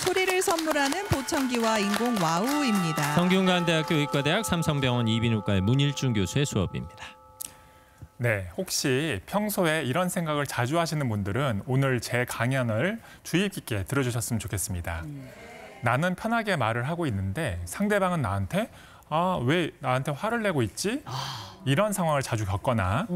소리를 선물하는 보청기와 인공 와우입니다. 성균관대학교 의과대학 삼성병원 이비인후과의 문일중 교수의 수업입니다. 네, 혹시 평소에 이런 생각을 자주 하시는 분들은 오늘 제 강연을 주의 깊게 들어주셨으면 좋겠습니다. 나는 편하게 말을 하고 있는데 상대방은 나한테 왜 나한테 화를 내고 있지? 이런 상황을 자주 겪거나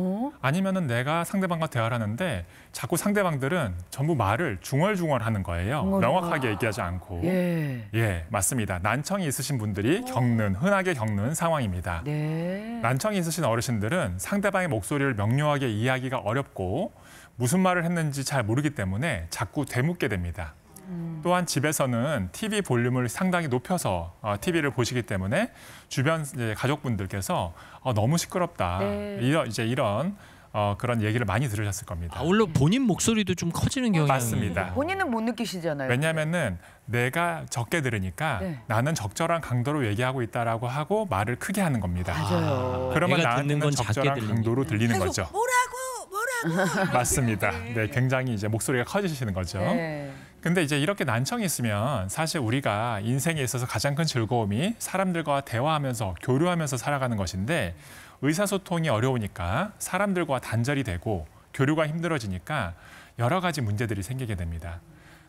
아니면은 내가 상대방과 대화를 하는데 자꾸 상대방들은 전부 말을 중얼중얼 하는 거예요. 명확하게 얘기하지 않고. 예, 맞습니다. 난청이 있으신 분들이 흔하게 겪는 상황입니다. 네. 난청이 있으신 어르신들은 상대방의 목소리를 명료하게 이해하기가 어렵고 무슨 말을 했는지 잘 모르기 때문에 자꾸 되묻게 됩니다. 또한 집에서는 TV 볼륨을 상당히 높여서 TV를 보시기 때문에 주변 가족분들께서 너무 시끄럽다. 네. 이런 그런 얘기를 많이 들으셨을 겁니다. 물론 본인 목소리도 좀 커지는 경향이 맞습니다. 본인은 못 느끼시잖아요. 왜냐하면은 내가 적게 들으니까 네. 나는 적절한 강도로 얘기하고 있다라고 하고 말을 크게 하는 겁니다. 맞아요. 그러면 내가 듣는 나한테는 건 작게 적절한 들리니까. 강도로 들리는 거죠. 뭐라고? 맞습니다. 네, 굉장히 이제 목소리가 커지시는 거죠. 네. 근데 이제 이렇게 난청이 있으면 사실 우리가 인생에 있어서 가장 큰 즐거움이 사람들과 대화하면서 교류하면서 살아가는 것인데 의사소통이 어려우니까 사람들과 단절이 되고 교류가 힘들어지니까 여러 가지 문제들이 생기게 됩니다.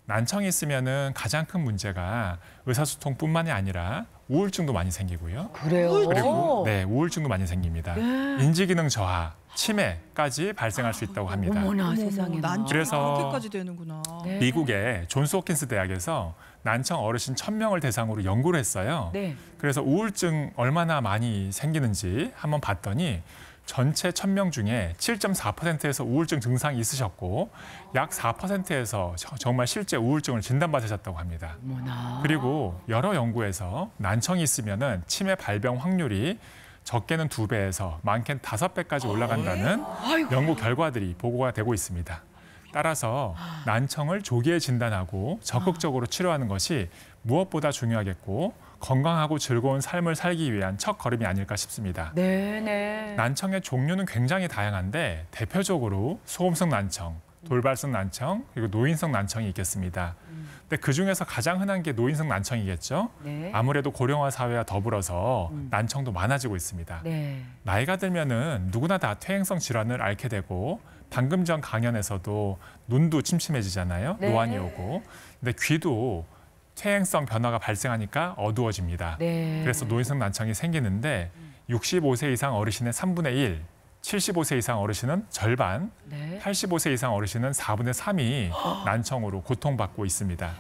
난청이 있으면은 가장 큰 문제가 의사소통뿐만이 아니라 우울증도 많이 생기고요. 그래요? 그리고 우울증도 많이 생깁니다. 인지기능 저하, 치매까지 발생할 수 있다고 합니다. 어머나 세상에. 그래서 그렇게까지 되는구나. 네. 미국의 존스 홉킨스 대학에서 난청 어르신 1000명을 대상으로 연구를 했어요. 네. 그래서 우울증 얼마나 많이 생기는지 한번 봤더니 전체 1000명 중에 7.4%에서 우울증 증상이 있으셨고 약 4%에서 정말 실제 우울증을 진단받으셨다고 합니다. 어머나. 그리고 여러 연구에서 난청이 있으면은 치매 발병 확률이 적게는 2배에서 많게는 5배까지 올라간다는 연구 결과들이 보고가 되고 있습니다. 따라서 난청을 조기에 진단하고 적극적으로 치료하는 것이 무엇보다 중요하겠고 건강하고 즐거운 삶을 살기 위한 첫 걸음이 아닐까 싶습니다. 네네. 난청의 종류는 굉장히 다양한데 대표적으로 소음성 난청, 돌발성 난청, 그리고 노인성 난청이 있겠습니다. 근데 그중에서 가장 흔한 게 노인성 난청이겠죠. 네. 아무래도 고령화 사회와 더불어서 난청도 많아지고 있습니다. 네. 나이가 들면은 누구나 다 퇴행성 질환을 앓게 되고 방금 전 강연에서도 눈도 침침해지잖아요. 네. 노안이 오고. 근데 귀도 퇴행성 변화가 발생하니까 어두워집니다. 네. 그래서 노인성 난청이 생기는데 65세 이상 어르신의 3분의 1, 75세 이상 어르신은 절반, 네. 85세 이상 어르신은 4분의 3이 난청으로 고통받고 있습니다.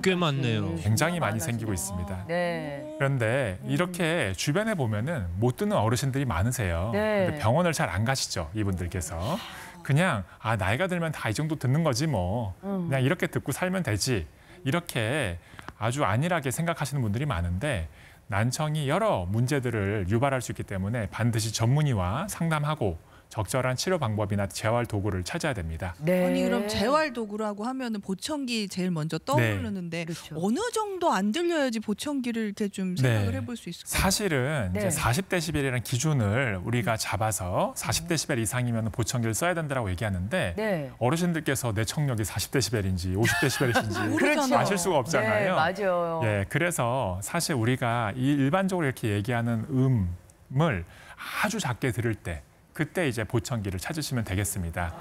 꽤 많네요. 굉장히 많이 생기고 있습니다. 네. 그런데 이렇게 주변에 보면은 못 듣는 어르신들이 많으세요. 네. 근데 병원을 잘 안 가시죠, 이분들께서. 그냥 나이가 들면 다 이 정도 듣는 거지 뭐. 그냥 이렇게 듣고 살면 되지. 이렇게 아주 안일하게 생각하시는 분들이 많은데 난청이 여러 문제들을 유발할 수 있기 때문에 반드시 전문의와 상담하고 적절한 치료 방법이나 재활 도구를 찾아야 됩니다. 네. 아니 그럼 재활 도구라고 하면은 보청기 제일 먼저 떠오르는데 그렇죠. 어느 정도 안 들려야지 보청기를 이렇게 좀 생각을 해볼 수 있을까요? 사실은 네. 이제 40데시벨이라는 기준을 우리가 잡아서 40데시벨 이상이면 보청기를 써야 된다고 얘기하는데 네. 어르신들께서 내 청력이 40데시벨인지 50데시벨인지 그렇죠. 아실 수가 없잖아요. 네, 맞아요. 예, 그래서 사실 우리가 일반적으로 이렇게 얘기하는 음을 아주 작게 들을 때 그때 이제 보청기를 찾으시면 되겠습니다.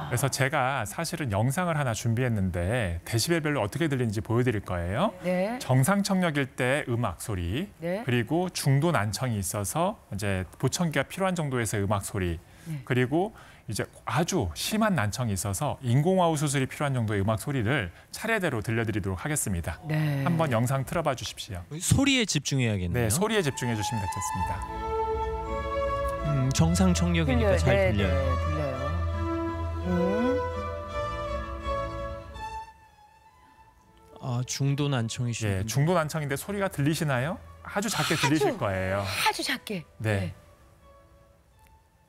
그래서 제가 사실은 영상을 하나 준비했는데 데시벨별로 어떻게 들리는지 보여드릴 거예요. 네. 정상 청력일 때 음악 소리, 네. 그리고 중도 난청이 있어서 이제 보청기가 필요한 정도에서의 음악 소리, 그리고 이제 아주 심한 난청이 있어서 인공와우 수술이 필요한 정도의 음악 소리를 차례대로 들려드리도록 하겠습니다. 네. 한번 영상 틀어봐 주십시오. 소리에 집중해야겠네요. 네, 소리에 집중해 주시면 되겠습니다. 정상 청력이니까 잘 들려요. 네, 들려요. 중도 난청이시군요. 예, 중도 난청인데 소리가 들리시나요? 아주 작게 들리실 거예요. 아주 작게. 네.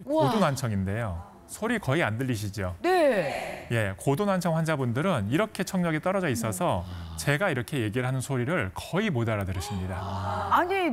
우와. 고도 난청인데요. 소리 거의 안 들리시죠? 네. 예, 고도 난청 환자분들은 이렇게 청력이 떨어져 있어서 제가 이렇게 얘기를 하는 소리를 거의 못 알아들으십니다. 아니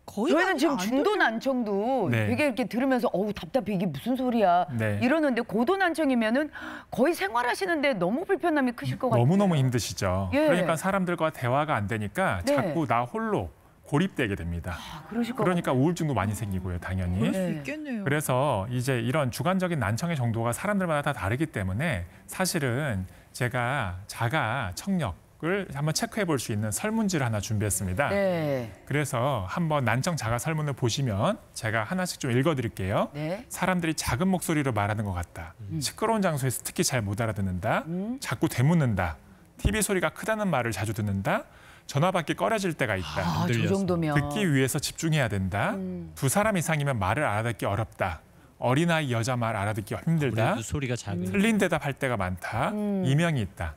거의 저희는 지금 안 중도 난청도 네. 되게 이렇게 들으면서 어우 답답해 이게 무슨 소리야 네. 이러는데 고도 난청이면은 거의 생활하시는데 너무 불편함이 크실 것 같아요. 너무너무 힘드시죠. 예. 그러니까 사람들과 대화가 안 되니까 네. 자꾸 나 홀로 고립되게 됩니다. 그러실 것 그러니까 우울증도 많이 생기고요, 당연히. 그럴 수 네. 있겠네요. 그래서 이제 이런 주관적인 난청의 정도가 사람들마다 다 다르기 때문에 사실은 제가 자가 청력을 한번 체크해 볼 수 있는 설문지를 하나 준비했습니다. 네. 그래서 한번 난청 자가 설문을 보시면 제가 하나씩 좀 읽어드릴게요. 네. 사람들이 작은 목소리로 말하는 것 같다. 시끄러운 장소에서 특히 잘 못 알아듣는다. 자꾸 되묻는다. TV 소리가 크다는 말을 자주 듣는다. 전화받기 꺼려질 때가 있다. 아, 저 들려서. 정도면 듣기 위해서 집중해야 된다. 두 사람 이상이면 말을 알아듣기 어렵다. 어린아이 여자 말 알아듣기 힘들다. 아무래도 소리가 작은. 틀린 대답할 때가 많다. 이명이 있다.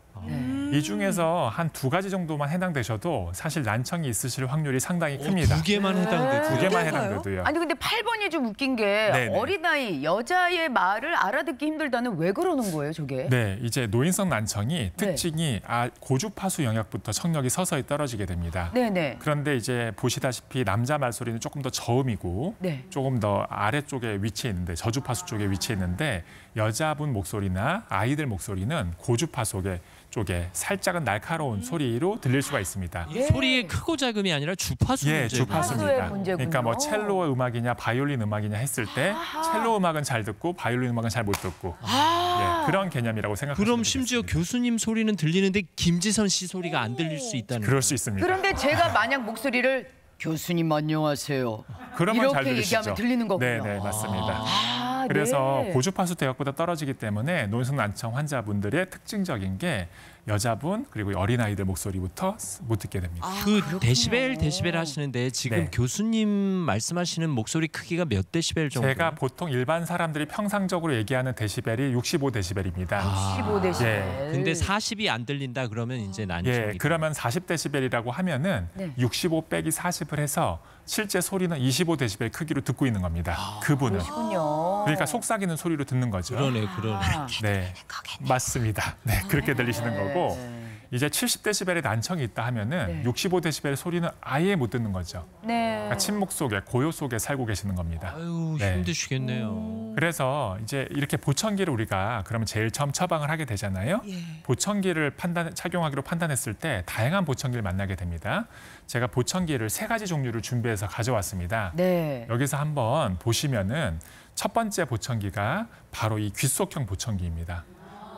이 중에서 한 2가지 정도만 해당되셔도 사실 난청이 있으실 확률이 상당히 큽니다. 2개만 네. 해당돼. 2개만 그래서요? 해당돼도요. 아니 근데 8번이 좀 웃긴 게 네네. 어린아이 여자의 말을 알아듣기 힘들다는 왜 그러는 거예요 저게? 네, 이제 노인성 난청이 특징이 고주파수 영역부터 청력이 서서히 떨어지게 됩니다. 네네. 그런데 이제 보시다시피 남자 말소리는 조금 더 저음이고 네. 조금 더 아래쪽에 위치해 있는데 저주파수 쪽에 위치해 있는데 여자분 목소리나 아이들 목소리는 고주파수 쪽에 살짝은 날카로운 소리로 들릴 수가 있습니다. 이 소리의 크고 작음이 아니라 주파수 예, 문제군요. 주파수입니다. 주파수의 문제군요. 그러니까 뭐 첼로 음악이냐 바이올린 음악이냐 했을 때 첼로 음악은 잘 듣고 바이올린 음악은 잘 못 듣고 예, 그런 개념이라고 생각하시면 그럼 심지어 되겠습니다. 교수님 소리는 들리는데 김지선 씨 소리가 안 들릴 수 있다는. 그럴 수 있습니다. 그런데 제가 만약 목소리를 교수님 안녕하세요. 그러면 잘 이렇게 들으시죠. 얘기하면 들리는 거군요. 네, 맞습니다. 아, 그래서 네. 고주파수 대역보다 떨어지기 때문에 노인성 난청 환자분들의 특징적인 게 여자분 그리고 어린아이들 목소리부터 못 듣게 됩니다. 그 데시벨 하시는데 지금 네. 교수님 말씀하시는 목소리 크기가 몇 데시벨 정도? 제가 보통 일반 사람들이 평상적으로 얘기하는 데시벨이 65데시벨입니다. 15데시벨. 예. 근데 40이 안 들린다 그러면 이제 난청이. 예, 그러면 40데시벨이라고 하면은 네. 65 빼기 40을 해서 실제 소리는 25데시벨 크기로 듣고 있는 겁니다. 그분은. 그렇군요. 그러니까 속삭이는 소리로 듣는 거죠. 그러네. 아, 네, 맞습니다. 네, 그렇게 들리시는 거고 네. 이제 70데시벨의 난청이 있다 하면은 네. 65데시벨 소리는 아예 못 듣는 거죠. 네. 그러니까 침묵 속에 고요 속에 살고 계시는 겁니다. 아유 네. 힘드시겠네요. 그래서 이제 이렇게 보청기를 우리가 그러면 제일 처음 처방을 하게 되잖아요. 예. 보청기를 착용하기로 판단했을 때 다양한 보청기를 만나게 됩니다. 제가 보청기를 3가지 종류를 준비해서 가져왔습니다. 네. 여기서 한번 보시면은 첫 번째 보청기가 바로 이 귓속형 보청기입니다.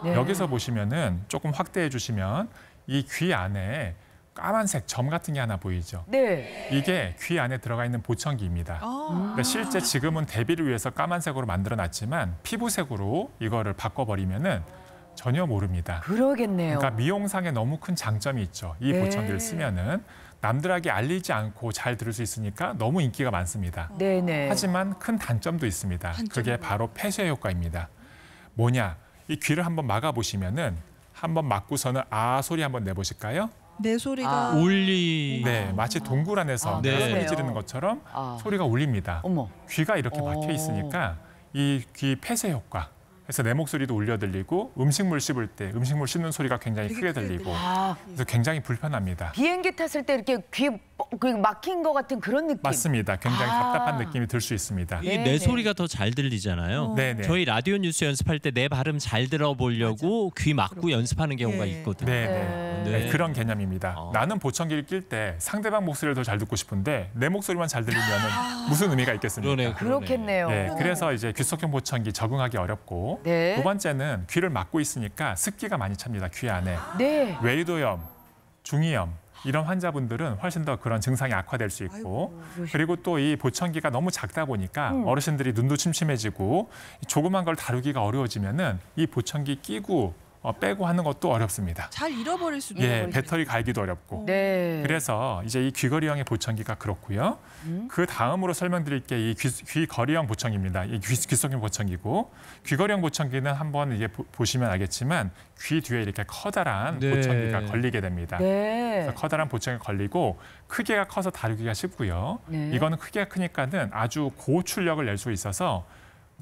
네. 여기서 보시면은 조금 확대해 주시면 이 귀 안에 까만색 점 같은 게 하나 보이죠. 네. 이게 귀 안에 들어가 있는 보청기입니다. 아, 근데 실제 지금은 대비를 위해서 까만색으로 만들어 놨지만 피부색으로 이거를 바꿔버리면은 전혀 모릅니다. 그러겠네요. 그러니까 미용상에 너무 큰 장점이 있죠. 이 네. 보청기를 쓰면은 남들에게 알리지 않고 잘 들을 수 있으니까 너무 인기가 많습니다. 네네. 하지만 큰 단점도 있습니다. 그게 바로 폐쇄 효과입니다. 뭐냐? 이 귀를 한번 막아보시면은 한번 막고서는 아 소리 한번 내보실까요? 내 소리가 울리. 네, 마치 동굴 안에서 아, 내가 네. 소리 지르는 것처럼 아. 소리가 울립니다. 어머. 귀가 이렇게 막혀 있으니까 이 귀 폐쇄 효과. 그래서 내 목소리도 울려 들리고 음식물 씹을 때 음식물 씹는 소리가 굉장히 되게 크게 크게 들리고 아, 그래서 굉장히 불편합니다. 비행기 탔을 때 이렇게 귀에 막힌 것 같은 그런 느낌. 맞습니다. 굉장히 아. 답답한 느낌이 들 수 있습니다. 이게 네, 내 네. 소리가 더 잘 들리잖아요. 네네. 저희 라디오 뉴스 연습할 때 내 발음 잘 들어보려고 귀 막고 연습하는 경우가 예. 있거든요. 네네. 네. 네, 그런 개념입니다. 어. 나는 보청기를 낄 때 상대방 목소리를 더 잘 듣고 싶은데 내 목소리만 잘 들리면 무슨 의미가 있겠습니까? 그러네. 그렇겠네요. 네, 그래서 이제 귓속형 보청기 적응하기 어렵고 네. 두 번째는 귀를 막고 있으니까 습기가 많이 찹니다. 귀 안에. 네. 외이도염, 중이염 이런 환자분들은 훨씬 더 그런 증상이 악화될 수 있고 그리고 또 이 보청기가 너무 작다 보니까 어르신들이 눈도 침침해지고 조그만 걸 다루기가 어려워지면은 이 보청기 끼고 빼고 하는 것도 어렵습니다. 잘 잃어버릴 수도 예, 있고. 배터리 갈기도 어렵고. 네. 그래서 이제 이 귀걸이형의 보청기가 그렇고요. 그 다음으로 설명드릴 게 이 귀걸이형 보청기입니다. 이 귓속형 보청기고 귀걸이형 보청기는 한번 이게 보시면 알겠지만 귀 뒤에 이렇게 커다란 네. 보청기가 걸리게 됩니다. 네. 그래서 커다란 보청기가 걸리고 크기가 커서 다루기가 쉽고요. 네. 이거는 크기가 크니까는 아주 고출력을 낼 수 있어서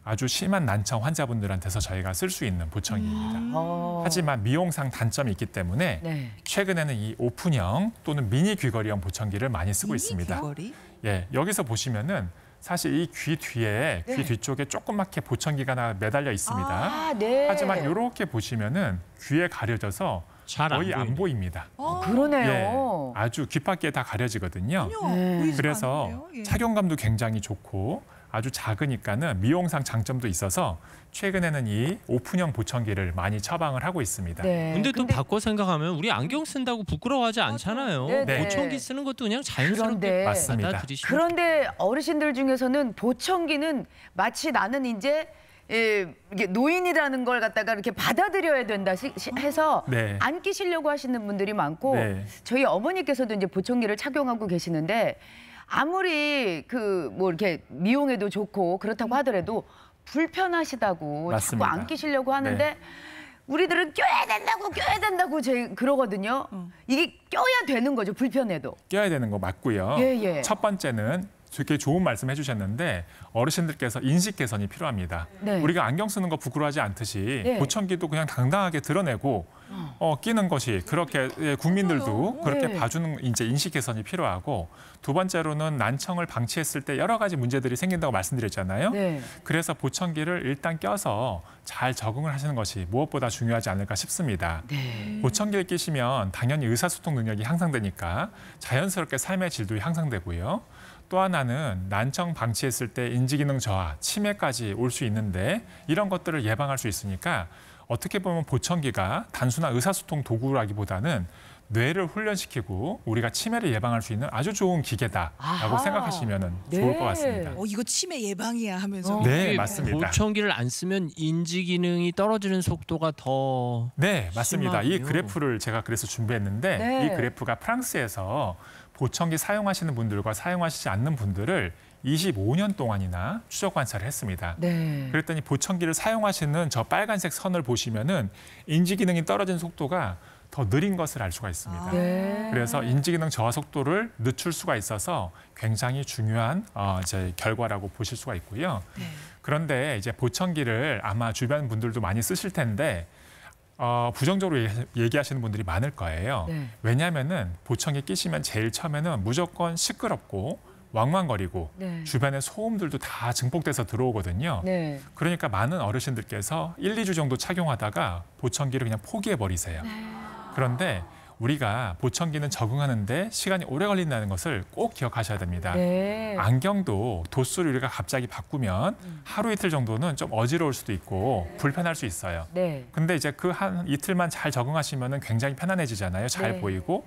아주 심한 난청 환자분들한테서 저희가 쓸 수 있는 보청기입니다. 어. 하지만 미용상 단점이 있기 때문에 네. 최근에는 이 오픈형 또는 미니 귀걸이형 보청기를 많이 쓰고 미니 있습니다. 귀걸이? 예, 여기서 보시면은 사실 이 귀 뒤에 귀 뒤쪽에 조그맣게 보청기가 하나 매달려 있습니다. 아, 네. 하지만 이렇게 보시면은 귀에 가려져서 잘 거의 안 안 보입니다. 그러네요. 예, 아주 귓바퀴에 다 가려지거든요. 전혀 네. 보이지가 그래서 않는데요. 예. 착용감도 굉장히 좋고 아주 작으니까는 미용상 장점도 있어서 최근에는 이 오픈형 보청기를 많이 처방을 하고 있습니다. 네. 근데 또 바꿔 생각하면 우리 안경 쓴다고 부끄러워하지 않잖아요. 네, 네. 보청기 쓰는 것도 그냥 그런데 자연스럽게 맞습니다. 받아들이시면 그런데 어르신들 중에서는 보청기는 마치 나는 이제 이게 노인이라는 걸 갖다가 이렇게 받아들여야 된다 해서 네. 안 끼시려고 하시는 분들이 많고 네. 저희 어머니께서도 이제 보청기를 착용하고 계시는데 아무리 그 뭐 이렇게 미용에도 좋고 그렇다고 하더라도 불편하시다고 맞습니다. 자꾸 안 끼시려고 하는데 네. 우리들은 껴야 된다고 그러거든요. 이게 껴야 되는 거죠, 불편해도. 껴야 되는 거 맞고요. 예, 예. 첫 번째는 되게 좋은 말씀 해주셨는데 어르신들께서 인식 개선이 필요합니다. 네. 우리가 안경 쓰는 거 부끄러워하지 않듯이 네. 보청기도 그냥 당당하게 드러내고 끼는 것이 그렇게 국민들도 그렇게 네. 봐주는 이제 인식 개선이 필요하고 두 번째로는 난청을 방치했을 때 여러 가지 문제들이 생긴다고 말씀드렸잖아요. 네. 그래서 보청기를 일단 껴서 잘 적응을 하시는 것이 무엇보다 중요하지 않을까 싶습니다. 네. 보청기를 끼시면 당연히 의사소통 능력이 향상되니까 자연스럽게 삶의 질도 향상되고요. 또 하나는 난청 방치했을 때 인지기능 저하, 치매까지 올 수 있는데 이런 것들을 예방할 수 있으니까 어떻게 보면 보청기가 단순한 의사소통 도구라기보다는 뇌를 훈련시키고 우리가 치매를 예방할 수 있는 아주 좋은 기계다라고 아하. 생각하시면 네. 좋을 것 같습니다. 이거 치매 예방이야 하면서. 네, 이게 맞습니다. 보청기를 안 쓰면 인지 기능이 떨어지는 속도가 더 네, 맞습니다. 이 심하군요. 그래프를 제가 그래서 준비했는데 네. 이 그래프가 프랑스에서 보청기 사용하시는 분들과 사용하시지 않는 분들을 25년 동안이나 추적 관찰을 했습니다. 네. 그랬더니 보청기를 사용하시는 저 빨간색 선을 보시면은 인지 기능이 떨어진 속도가 더 느린 것을 알 수가 있습니다. 네. 그래서 인지 기능 저하 속도를 늦출 수가 있어서 굉장히 중요한 이제 결과라고 보실 수가 있고요. 네. 그런데 이제 보청기를 아마 주변 분들도 많이 쓰실 텐데 부정적으로 얘기하시는 분들이 많을 거예요. 네. 왜냐하면은 보청기 끼시면 제일 처음에는 무조건 시끄럽고 왕왕거리고 네. 주변에 소음들도 다 증폭돼서 들어오거든요. 네. 그러니까 많은 어르신들께서 1, 2주 정도 착용하다가 보청기를 그냥 포기해 버리세요. 그런데 우리가 보청기는 적응하는데 시간이 오래 걸린다는 것을 꼭 기억하셔야 됩니다. 네. 안경도 도수를 우리가 갑자기 바꾸면 하루 이틀 정도는 좀 어지러울 수도 있고 불편할 수 있어요. 네. 근데 이제 그 한 이틀만 잘 적응하시면 굉장히 편안해지잖아요. 잘 네. 보이고.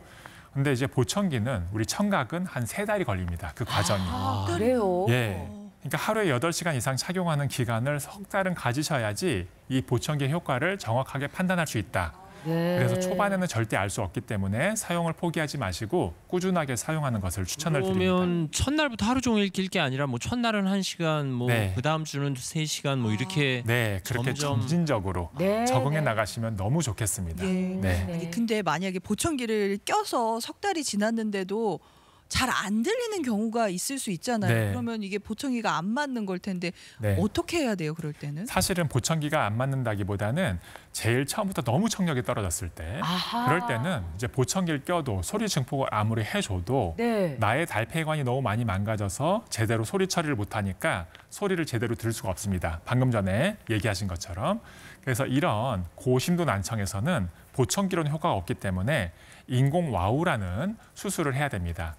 근데 이제 보청기는 우리 청각은 한 3달이 걸립니다. 그 과정이. 아, 그래요? 예. 그러니까 하루에 8시간 이상 착용하는 기간을 석 달은 가지셔야지 이 보청기의 효과를 정확하게 판단할 수 있다. 네. 그래서 초반에는 절대 알 수 없기 때문에 사용을 포기하지 마시고 꾸준하게 사용하는 것을 추천을 드립니다. 그러면 첫날부터 하루 종일 낄 게 아니라 뭐 첫날은 1시간, 뭐 네. 그다음 주는 3시간 뭐 이렇게 네, 그렇게 점점- 점진적으로 네, 적응해 네. 나가시면 너무 좋겠습니다. 예. 네. 네. 근데 만약에 보청기를 껴서 석 달이 지났는데도 잘 안 들리는 경우가 있을 수 있잖아요. 네. 그러면 이게 보청기가 안 맞는 걸 텐데 네. 어떻게 해야 돼요? 그럴 때는? 사실은 보청기가 안 맞는다기보다는 제일 처음부터 너무 청력이 떨어졌을 때 아하. 그럴 때는 이제 보청기를 껴도 소리 증폭을 아무리 해줘도 네. 나의 달팽이관이 너무 많이 망가져서 제대로 소리 처리를 못하니까 소리를 제대로 들을 수가 없습니다. 방금 전에 얘기하신 것처럼. 그래서 이런 고심도 난청에서는 보청기로는 효과가 없기 때문에 인공 와우라는 수술을 해야 됩니다.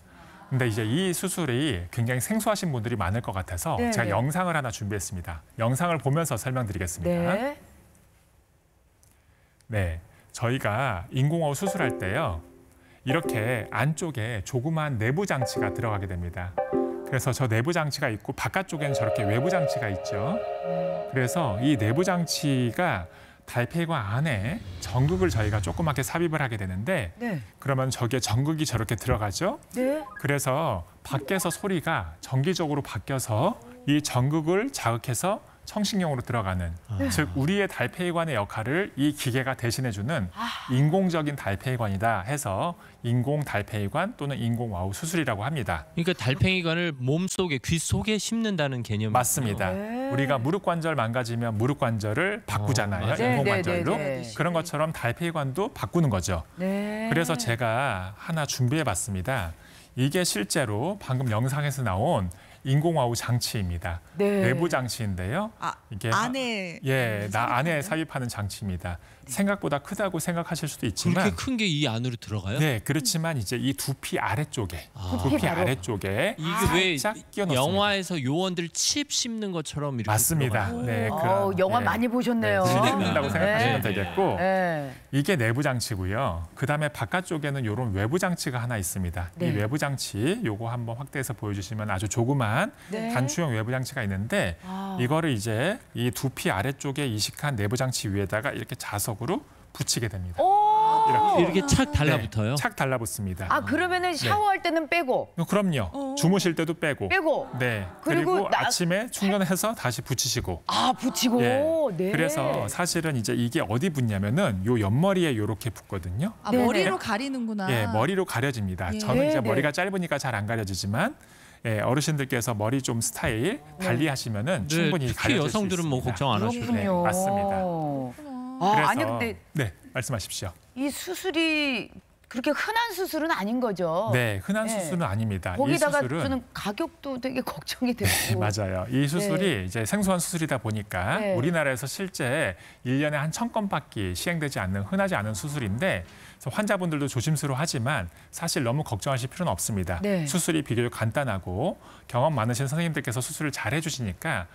근데 이제 이 수술이 굉장히 생소하신 분들이 많을 것 같아서 네, 제가 네. 영상을 하나 준비했습니다. 영상을 보면서 설명드리겠습니다. 네. 네, 저희가 인공어우 수술할 때요. 이렇게 안쪽에 조그마한 내부 장치가 들어가게 됩니다. 그래서 저 내부 장치가 있고 바깥쪽에는 저렇게 외부 장치가 있죠. 그래서 이 내부 장치가 달팽이관 안에 전극을 저희가 조그맣게 삽입을 하게 되는데 네. 그러면 저기에 전극이 저렇게 들어가죠. 네. 그래서 밖에서 소리가 정기적으로 바뀌어서 이 전극을 자극해서 청신경으로 들어가는 즉 우리의 달팽이관의 역할을 이 기계가 대신해주는 인공적인 달팽이관이다 해서 인공 달팽이관 또는 인공 와우 수술이라고 합니다. 그러니까 달팽이관을 몸 속에 귀 속에 심는다는 개념이죠. 맞습니다. 네. 우리가 무릎 관절 망가지면 무릎 관절을 바꾸잖아요. 맞아요. 인공 네, 관절로. 네, 네. 그런 것처럼 달팽이관도 바꾸는 거죠. 네. 그래서 제가 하나 준비해 봤습니다. 이게 실제로 방금 영상에서 나온 인공와우 장치입니다. 네. 내부 장치인데요. 이게 안에 안에 삽입하는 장치입니다. 생각보다 크다고 생각하실 수도 있지만 그렇게 큰 게 이 안으로 들어가요? 네, 그렇지만 이제 이 두피 아래쪽에 두피 아래쪽에 이게 왜 살짝 끼워넣습니다. 영화에서 요원들 칩 씹는 것처럼 이렇게 맞습니다. 들어가요? 네, 그런 영화 네. 많이 보셨네요. 들린다고 생각하시면 네. 되겠고 네. 이게 내부 장치고요. 그다음에 바깥쪽에는 이런 외부 장치가 하나 있습니다. 네. 이 외부 장치 요거 한번 확대해서 보여주시면 아주 조그만 네. 단추형 외부 장치가 있는데 이거를 이제 이 두피 아래쪽에 이식한 내부 장치 위에다가 이렇게 자석으로 붙이게 됩니다. 이렇게 착 달라붙어요? 네, 착 달라붙습니다. 그러면은 샤워할 때는 빼고. 그럼요. 주무실 때도 빼고. 네. 그리고 아침에 충전해서 다시 붙이시고. 붙이고. 네. 그래서 사실은 이제 이게 어디 붙냐면은 요 옆머리에 이렇게 붙거든요. 네. 머리로 가리는구나. 예, 머리로 가려집니다. 저는 이제 머리가 짧으니까 잘 안 가려지지만 어르신들께서 머리 좀 스타일 달리 하시면은 충분히 특히 가려질 수 여성들은 있습니다. 뭐 걱정 안 하셔도 네, 맞습니다. 그래서, 아니 근데 네, 말씀하십시오. 이 수술이 그렇게 흔한 수술은 아닌 거죠? 네, 흔한 수술은 아닙니다. 거기다가 이 수술은 저는 가격도 되게 걱정이 되고. 맞아요. 이 수술이 이제 생소한 수술이다 보니까 우리나라에서 실제 1년에 한 1000건밖에 시행되지 않는 흔하지 않은 수술인데 그래서 환자분들도 조심스러워하지만 사실 너무 걱정하실 필요는 없습니다. 수술이 비교적 간단하고 경험 많으신 선생님들께서 수술을 잘 해주시니까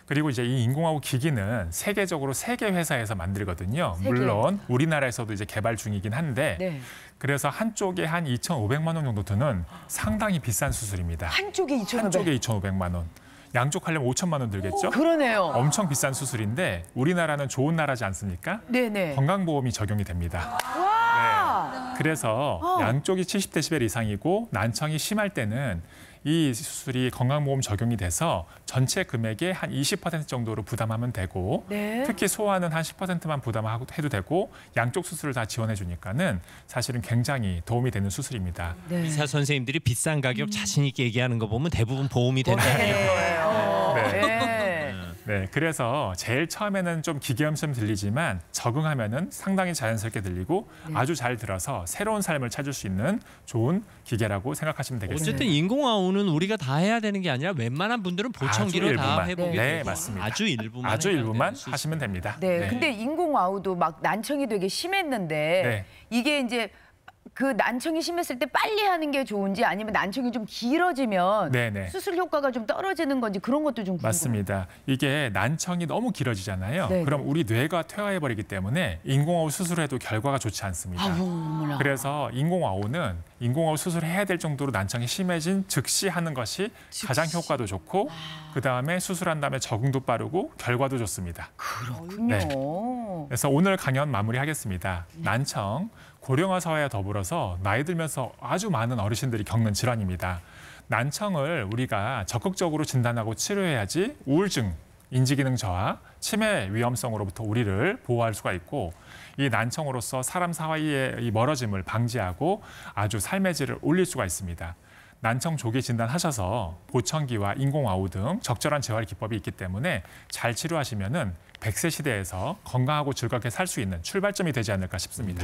그리고 이제 이 인공호흡 기기는 세계적으로 3개 회사에서 만들거든요. 물론 우리나라에서도 이제 개발 중이긴 한데 그래서 한쪽에 한 2,500만 원 정도 드는 상당히 비싼 수술입니다. 한쪽에 2,500. 한쪽에 2,500만 원. 양쪽 하려면 5천만 원 들겠죠? 그러네요. 엄청 비싼 수술인데 우리나라는 좋은 나라지 않습니까? 네네. 건강보험이 적용이 됩니다. 네. 그래서 양쪽이 70데시벨 이상이고 난청이 심할 때는 이 수술이 건강보험 적용이 돼서 전체 금액의 한 20% 정도로 부담하면 되고 특히 소아는 한 10%만 부담해도 되고 양쪽 수술을 다 지원해 주니까는 사실은 굉장히 도움이 되는 수술입니다. 의사 선생님들이 비싼 가격 자신 있게 얘기하는 거 보면 대부분 보험이 된다는 거예요. 네, 그래서 제일 처음에는 좀 기계음처럼 들리지만 적응하면은 상당히 자연스럽게 들리고 아주 잘 들어서 새로운 삶을 찾을 수 있는 좋은 기계라고 생각하시면 되겠습니다. 어쨌든 인공아우는 우리가 다 해야 되는 게 아니라 웬만한 분들은 보청기로 다 해보게 되고 맞습니다. 아주 일부만 하시면 됩니다. 근데 인공와우도 막 난청이 되게 심했는데 이게 이제 그 난청이 심했을 때 빨리 하는 게 좋은지 아니면 난청이 좀 길어지면 수술 효과가 좀 떨어지는 건지 그런 것도 좀 궁금해요. 맞습니다. 이게 난청이 너무 길어지잖아요. 그럼 우리 뇌가 퇴화해버리기 때문에 인공호흡 수술해도 결과가 좋지 않습니다. 그래서 인공호흡 수술해야 될 정도로 난청이 심해진 즉시 하는 것이 가장 효과도 좋고 그다음에 수술한 다음에 적응도 빠르고 결과도 좋습니다. 그렇군요. 그래서 오늘 강연 마무리하겠습니다. 난청, 고령화 사회와 더불어서 나이 들면서 아주 많은 어르신들이 겪는 질환입니다. 난청을 우리가 적극적으로 진단하고 치료해야지 우울증, 인지기능 저하, 치매 위험성으로부터 우리를 보호할 수가 있고 이 난청으로서 사람 사이의 이 멀어짐을 방지하고 아주 삶의 질을 올릴 수가 있습니다. 난청 조기 진단하셔서 보청기와 인공와우 등 적절한 재활 기법이 있기 때문에 잘 치료하시면은 100세 시대에서 건강하고 즐겁게 살 수 있는 출발점이 되지 않을까 싶습니다.